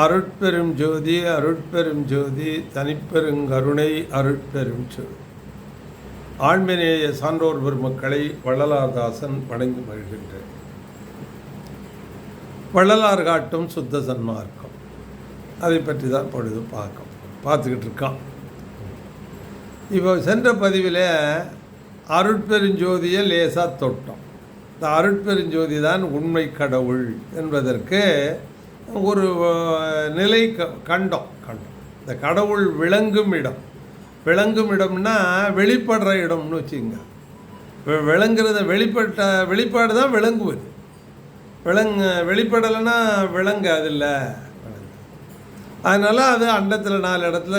அருட்பெரும் ஜோதி அருட்பெரும் ஜோதி தனிப்பெருங்கருணை அருட்பெரும் ஜோதி. ஆண்மநேய சான்றோர் பெருமக்களை வள்ளலார்தாசன் வணங்கி வருகின்றேன். வள்ளலார் காட்டும் சுத்த சன்மார்க்கம், அதை பற்றி தான் பொழுது பார்த்துக்கிட்டு இருக்கான். இப்போ சென்ற பதிவில் அருட்பெருஞ்சோதியை லேசாக தொட்டோம். இந்த அருட்பெருஞ்சோதி தான் உண்மை கடவுள் என்பதற்கு ஒரு நிலை கண்டோம். இந்த கடவுள் விளங்கும் இடம்னா வெளிப்படுற இடம்னு வச்சுங்க. விளங்குறத வெளிப்பாடு தான் விளங்குவது. வெளிப்படலைன்னா விளங்காது இல்லை. அதனால் அது அண்டத்தில் 4 இடத்துல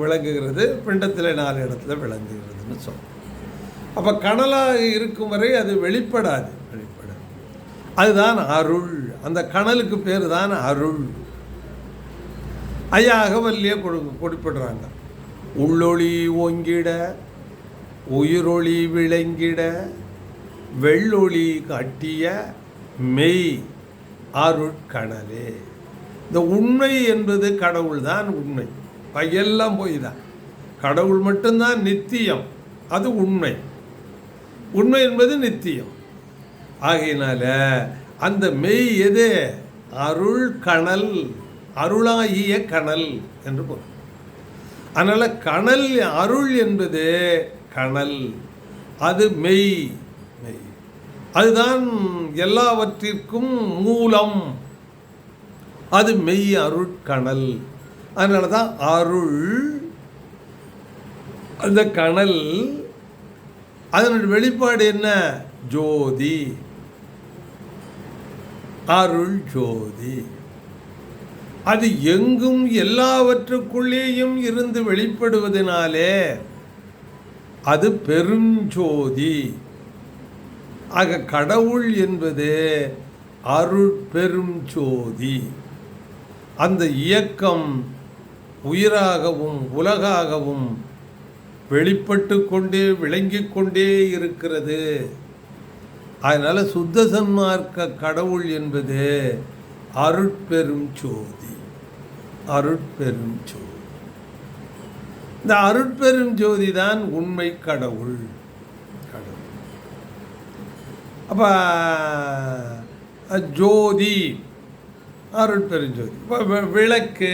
விளங்குகிறது, பிண்டத்தில் 4 இடத்துல விளங்குகிறதுன்னு சொல்லும். அப்போ கனலாக இருக்கும் வரை அது வெளிப்படாது. அதுதான் அருள். அந்த கனலுக்கு பேர் தான் அருள். ஐயா அகவல்லியே குறிப்பிடுறாங்க. உள்ளொளி ஓங்கிட, உயிரொளி விளங்கிட, வெள்ளொளி காட்டிய மெய் அருட்கணலே. இந்த உண்மை என்பது கடவுள் தான் உண்மை. எல்லாம் போய் தான் கடவுள் மட்டும்தான் நித்தியம். அது உண்மை. உண்மை என்பது நித்தியம். ஆகையினால அந்த மெய் எது? அருள் கணல், அருளாகிய கணல் என்று பொருள். அதனால் கணல், அருள் என்பது கணல், அது மெய். அதுதான் எல்லாவற்றிற்கும் மூலம். அது மெய் அருட்கணல். அதனால தான் அருள், அந்த கணல். அதனுடைய வெளிப்பாடு என்ன? ஜோதி, அருள் ஜோதி. அது எங்கும் எல்லாவற்றுக்குள்ளேயும் இருந்து வெளிப்படுவதனாலே அது பெருஞ்சோதி. ஆக கடவுள் என்பது அருள் பெரும் ஜோதி. அந்த இயக்கம் உயிராகவும் உலகாகவும் வெளிப்பட்டு கொண்டே விளங்கிக் கொண்டே இருக்கிறது. அதனால் சுத்த சன்மார்க்க கடவுள் என்பது அருட்பெரும் ஜோதி, அருட்பெரும் ஜோதி. இந்த அருட்பெரும் ஜோதி தான் உண்மை கடவுள். அப்போ ஜோதி, அருட்பெருஞ்சோதி. இப்போ விளக்கு,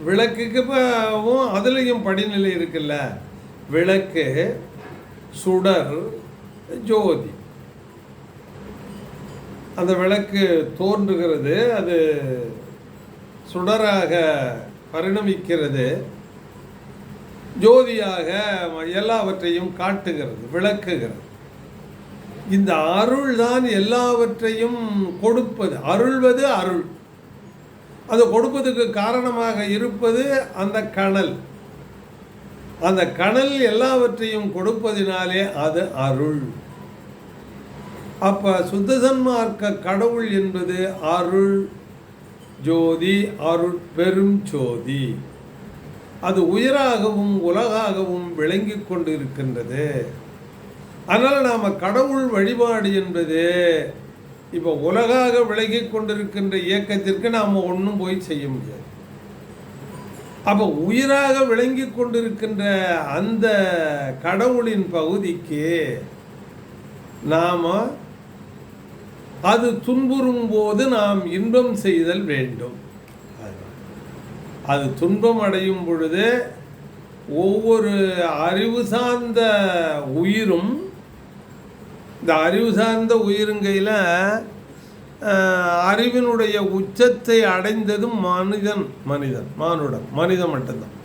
விளக்குக்கு இப்போ அதுலேயும் படிநிலை இருக்குல்ல. விளக்கு, சுடர், ஜோதி. அந்த விளக்கு தோன்றுகிறது, அது சுடராக பரிணமிக்கிறது, ஜோதியாக எல்லாவற்றையும் காட்டுகிறது, விளக்குகிறது. இந்த அருள் தான் எல்லாவற்றையும் கொடுப்பது. அருள்வது அருள். அது கொடுப்பதுக்கு காரணமாக இருப்பது அந்த கணல். அந்த கணல் எல்லாவற்றையும் கொடுப்பதினாலே அது அருள். அப்போ சுத்த சன்மார்க்க கடவுள் என்பது அருள் ஜோதி, அருள் பெரும் ஜோதி. அது உயிராகவும் உலகாகவும் விளங்கி கொண்டு இருக்கின்றது. அதனால் நாம் கடவுள் வழிபாடு என்பது இப்போ உலகாக விளங்கி கொண்டிருக்கின்ற இயக்கத்திற்கு நாம் ஒன்றும் போய் செய்ய முடியாது. அப்போ உயிராக விளங்கி கொண்டிருக்கின்ற அந்த கடவுளின் பகுதிக்கு நாம் அது துன்புறும் போது நாம் இன்பம் செய்தல் வேண்டும். அது துன்பம் அடையும் பொழுது ஒவ்வொரு அறிவு சார்ந்த உயிரும், இந்த அறிவு சார்ந்த உயிருங்கையில் அறிவினுடைய உச்சத்தை அடைந்ததும் மனிதன் மட்டும்தான்.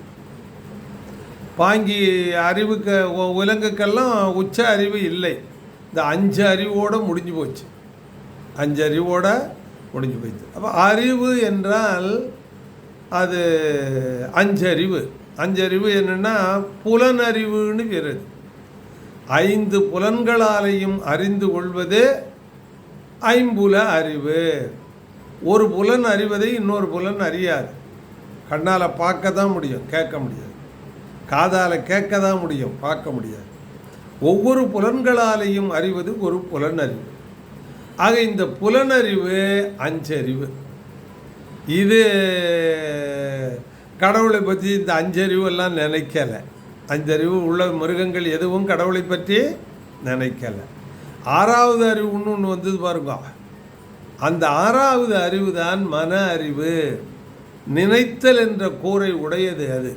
பாங்கி அறிவுக்கு விலங்குக்கெல்லாம் உச்ச அறிவு இல்லை. இந்த 5 அறிவோடு முடிஞ்சு போச்சு. 5 அறிவோட முடிஞ்சு போயிடுச்சு. அப்போ அறிவு என்றால் அது 5 அறிவு. 5 அறிவு என்னென்னா புலனறிவுன்னு பேர். 5 புலன்களாலையும் அறிந்து கொள்வது ஐம்புல அறிவு. ஒரு புலன் அறிவதை இன்னொரு புலன் அறியாது. கண்ணால் பார்க்க தான் முடியும், கேட்க முடியாது. காதால் கேட்க தான் முடியும், பார்க்க முடியாது. ஒவ்வொரு புலன்களாலையும் அறிவது ஒரு புலனறிவு. ஆக இந்த புலனறிவு 5 அறிவு. இது கடவுளை பற்றி இந்த அஞ்சறிவு எல்லாம் நினைக்கலை. அஞ்சறிவு உள்ள மிருகங்கள் எதுவும் கடவுளை பற்றி நினைக்கலை. ஆறாவது அறிவு ஒன்று வந்தது பாருங்க. அந்த ஆறாவது அறிவு தான் மன அறிவு. நினைத்தல் என்ற கூரை உடையது.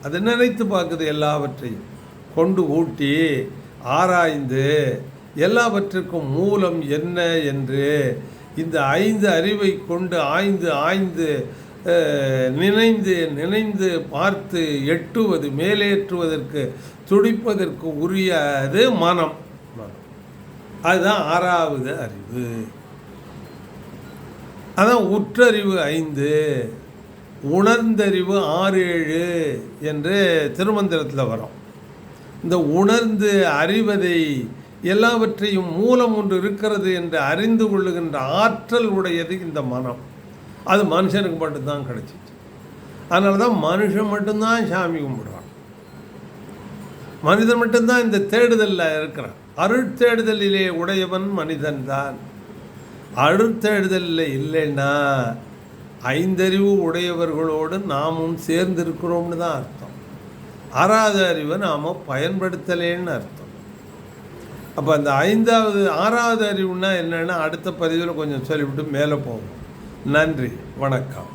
அது நினைத்து பார்க்குது, எல்லாவற்றையும் கொண்டு ஊட்டி ஆராய்ந்து எல்லாவற்றுக்கும் மூலம் என்ன என்று இந்த 5 அறிவை கொண்டு ஆய்ந்து நினைந்து பார்த்து எட்டுவது, மேலேற்றுவதற்கு துடிப்பதற்கு உரியது மனம். அதுதான் ஆறாவது அறிவு. அதான் உற்றறிவு 5, உணர்ந்தறிவு 6, 7 என்று திருமந்திரத்தில் வரும். இந்த உணர்ந்து அறிவதை, எல்லாவற்றையும் மூலம் ஒன்று இருக்கிறது என்று அறிந்து கொள்ளுகின்ற ஆற்றல் உடையது இந்த மனம். அது மனுஷனுக்கு மட்டும்தான் கிடைச்சிச்சு. அதனால தான் மனுஷன் மட்டும்தான் சாமி கும்பிடுறான். மனிதன் மட்டும்தான் இந்த தேடுதலில் இருக்கிறான். அருட்தேடுதலிலே உடையவன் மனிதன்தான். அருட்தேடுதலில் இல்லைன்னா 5 அறிவு உடையவர்களோடு நாமும் சேர்ந்திருக்கிறோம்னு தான் அர்த்தம். 6வது அறிவை நாம் பயன்படுத்தலேன்னு அர்த்தம். அப்போ அந்த 6வது அறிவுன்னா என்னென்னா அடுத்த பதிவில் கொஞ்சம் சொல்லிவிட்டு மேலே போவோம். நன்றி, வணக்கம்.